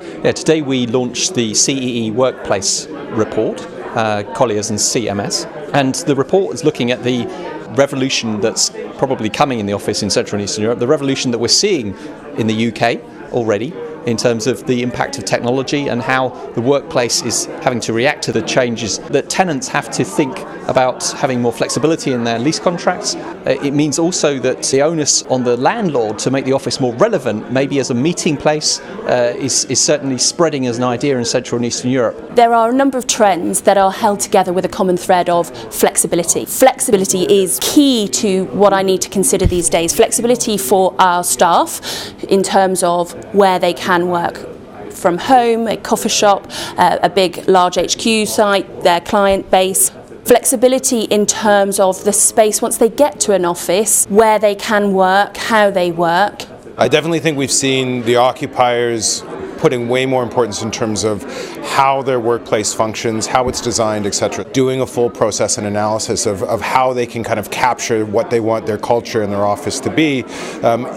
Yeah, today we launched the CEE Workplace Report, Colliers and CMS, and the report is looking at the revolution that's probably coming in the office in Central and Eastern Europe, the revolution that we're seeing in the UK already in terms of the impact of technology and how the workplace is having to react to the changes, that tenants have to think about having more flexibility in their lease contracts. It means also that the onus on the landlord to make the office more relevant, maybe as a meeting place, is certainly spreading as an idea in Central and Eastern Europe. There are a number of trends that are held together with a common thread of flexibility. Flexibility is key to what I need to consider these days. Flexibility for our staff in terms of where they can work from home, a coffee shop, a big large HQ site, their client base. Flexibility in terms of the space once they get to an office, where they can work, how they work. I definitely think we've seen the occupiers putting way more importance in terms of how their workplace functions, how it's designed, etc. Doing a full process and analysis of how they can kind of capture what they want their culture and their office to be,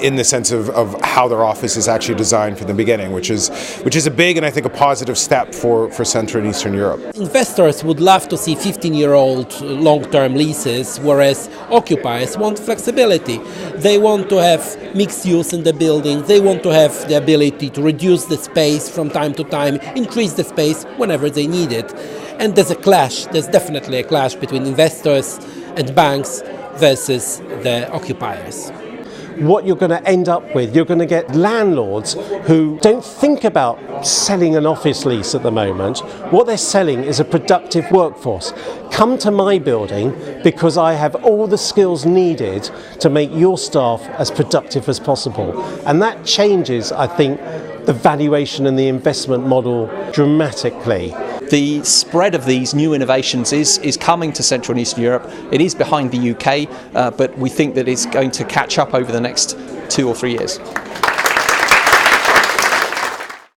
in the sense of how their office is actually designed from the beginning, which is a big and I think a positive step for Central and Eastern Europe. Investors would love to see 15-year-old long-term leases, whereas occupiers want flexibility. They want to have mixed use in the building, they want to have the ability to reduce the space from time to time, increase the space whenever they need it. And there's definitely a clash between investors and banks versus the occupiers. What you're going to end up with, you're going to get landlords who don't think about selling an office lease at the moment. What they're selling is a productive workforce. Come to my building because I have all the skills needed to make your staff as productive as possible. And that changes, I think, the valuation and the investment model dramatically. The spread of these new innovations is coming to Central and Eastern Europe. It is behind the UK, but we think that it's going to catch up over the next 2 or 3 years.